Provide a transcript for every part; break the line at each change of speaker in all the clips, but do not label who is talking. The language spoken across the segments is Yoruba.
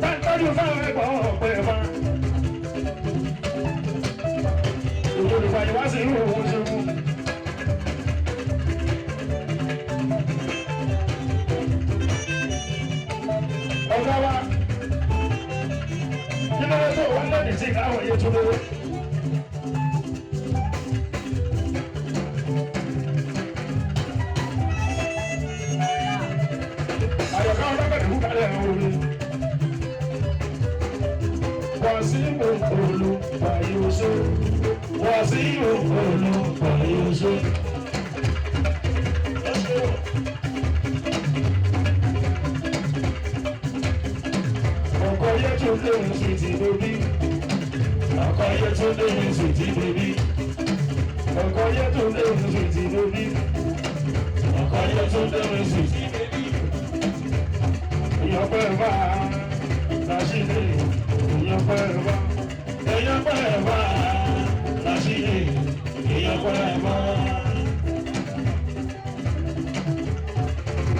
Táńtọ́jú fáwọn ẹ̀gbọ́n ọ̀pẹ wa. Olùkọ́ ìwá sí irú òun ṣe mú. Ọ̀gá wa, kí ló dé tó wọ́n lẹ́nu sí káwọn iye tó lówó? Àyọ̀ká ọlọ́gbẹ̀dẹ̀ kú kálẹ̀ àwọn orin. Wàsíù Olú Fàyọ̀ṣe. Wàsíù Olú Fàyọ̀ṣe. Ọkọ̀ yẹ tó lé mi sí ti bèbí. Ọkọ̀ yẹ tó lé mi sí ti bèbí. Ọkọ̀ yẹ tó lé mi sí ti bèbí. Ọkọ̀ yẹ tó lé mi sí ti bèbí. Ìyọ̀pẹ̀ bá Rashidi. Ìyọ̀pẹ̀ bá. Ìyọ̀pẹ̀ bá Rashidi. Ìyọ̀pẹ̀ bá.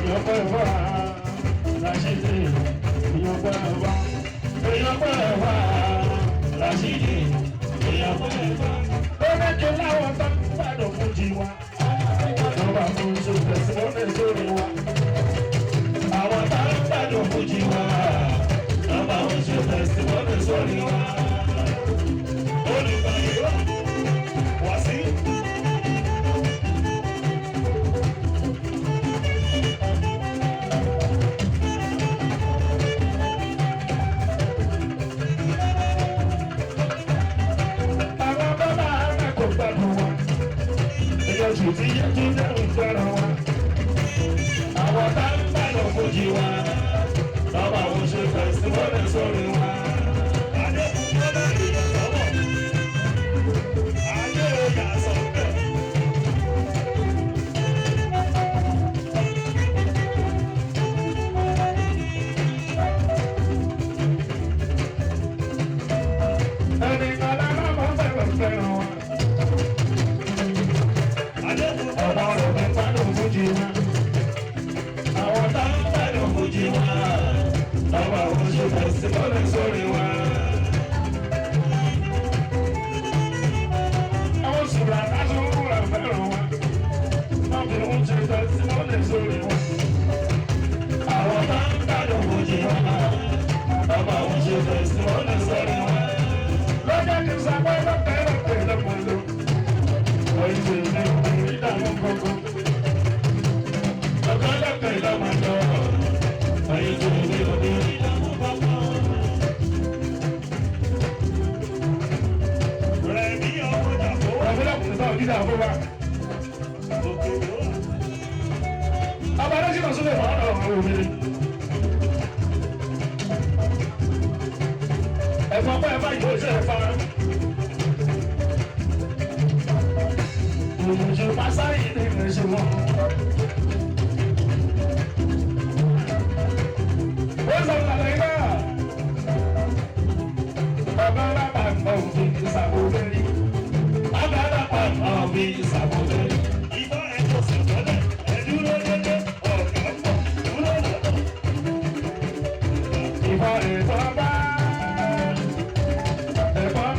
Ìyọ̀pẹ̀ bá Rashidi. Ìyọ̀pẹ̀ bá. Ìyọ̀pẹ̀ bá Rashidi. Ìyọ̀pẹ̀ bá. Ó ní kí láwọn bá gbàdọ̀ fún jíwa. Ìjọba fún ṣòfò sílẹ̀ sórí wa. Àwọn bá gbàdọ̀ fún jíwa. Ìjọba fún ṣòfò sílẹ̀ sórí wa. Olùbàyọ̀ wá sí. Oṣù tí yẹ kí dẹ́rùn fẹ́ràn wa. Àwọn tá ń bàdàn fojì wa. Lọ́ba àwọn ṣe fẹ̀síwọ́lẹ̀ sórí wa. Adékun tó bá ìyá sọ́wọ́. Adé òyà sọ̀tẹ̀. Ẹni kan lára máa ń fẹ́ràn wa. Ọmọ rẹ̀ mi gbádùn fújì wa. Àwọn tá ń gbádùn fújì wa. Lọ́wọ́ àwọn oṣù fẹ̀síwọ́lẹ̀ sórí wa. Àwọn sùúrà lásán wúrà fẹ́ràn wa. Wọ́n fi ń ṣe fẹ̀síwọ́lẹ̀ sórí wa. Àwọn tá ń gbádùn fújì wa. Lọ́wọ́ àwọn oṣù fẹ̀síwọ́lẹ̀ sórí wa. Lọ́jọ́ kí n sọ pé lọ́pẹ́ lọ́pọ̀. Wọ́n ṣe ní ìdáhùn kọ̀ọ̀kan. Lọ́kọ̀lọ́kọ̀ ìlọ́mọdé wọ́n ṣe ní ìdáhùn kọ̀ọ̀kan. Rẹ̀mí ọmọ ìdàpọ̀ wà. Ọ̀pọ̀lọpọ̀ ìgbà òdìdà àbọ̀ wa. Ọba lọ́sí náà sọ́dọ̀ ìwọ̀n ọ̀rọ̀ àwọn obìnrin. Ẹ̀fọn bá ẹ bá ìwé iṣẹ́ ẹ̀ fara. Je passe à l'idée que je vois. Aux hommes la reine, Abala pas envie sa beauté. Abala pas envie sa beauté. Il va être sur le nez, et du nez, oh, il va être bas. Et pas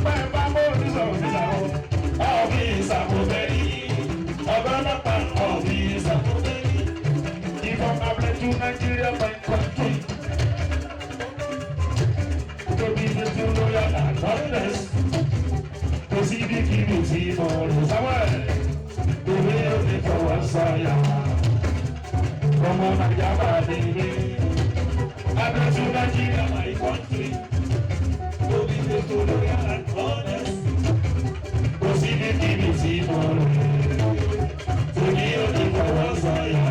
beau, nous sommes des amours. Envie sa beauté. To Nigeria, my country, to be the true loyal and honest, to see the community for his away, to hear the power saya. Come on, I am a baby. I go to Nigeria, my country, to be the true loyal and honest, to see the community for his, to hear the power saya.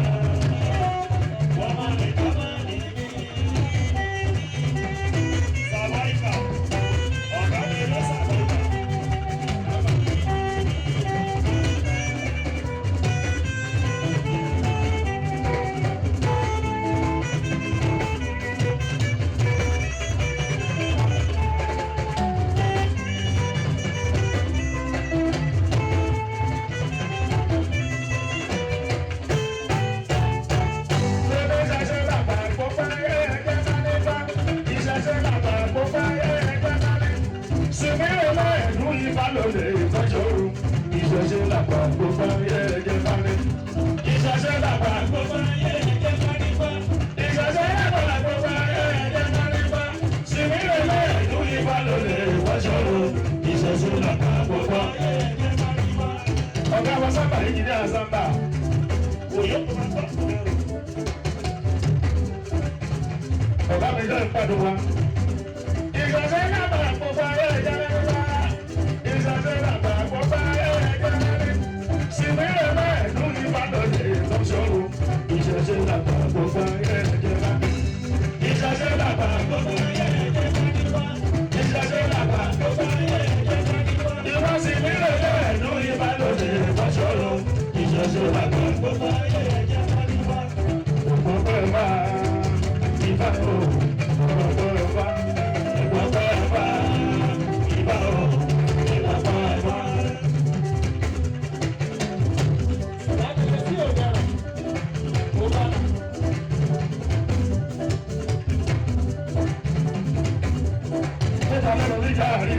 ìṣẹ̀ṣe làgbà gbogbo ayé ẹ̀jẹ̀ bá ní. ìṣẹ̀ṣe làgbà gbogbo ayé ẹ̀jẹ̀ bá ní bá. ìṣẹ̀ṣe làgbà gbogbo ayé ẹ̀jẹ̀ bá ní bá. sìmílẹ̀ lẹ́ẹ̀dún ìbá lólè wáṣọ́rọ̀. ìṣẹ̀ṣe làgbà gbogbo ayé ẹ̀jẹ̀ bá ní bá. ọ̀gá wa sábà yìí ní àsámbà. òyò tó máa gbọ́. ọ̀gá mi jẹ́ ìpàdé wa. ìṣẹ̀ṣe làgbà gbogbo ayé ẹ̀jẹ̀ bá ní bá. ìṣẹ̀ṣe làgbà gbogbo ayé ẹ̀jẹ̀ bá ní bá. sìmílẹ̀ lẹ́ẹ̀dún ìbá lólè wáṣọ́rọ̀. ìṣẹ̀ṣe làgbà gbogbo ayé ẹ̀jẹ̀ bá ní bá. ìṣẹ̀ṣe làgbà gbogbo ayé ẹ̀jẹ̀ bá ní bá. ìṣẹ̀ṣe làgbà gbogbo ayé ẹ̀jẹ̀ bá ní bá. ìwọ sìmílẹ̀ lẹ́ẹ̀dún ìbá lólè wáṣọ́rọ̀. ìṣẹ̀ṣe làgbà gbogbo ayé ẹ̀jẹ̀ bá ní bá. gbogbo ẹ̀ bá ìbá o gbogbo ẹ̀ bá gbogbo ẹ̀ bá ìbá o gbogbo ẹ̀ bá. Kita lagi cari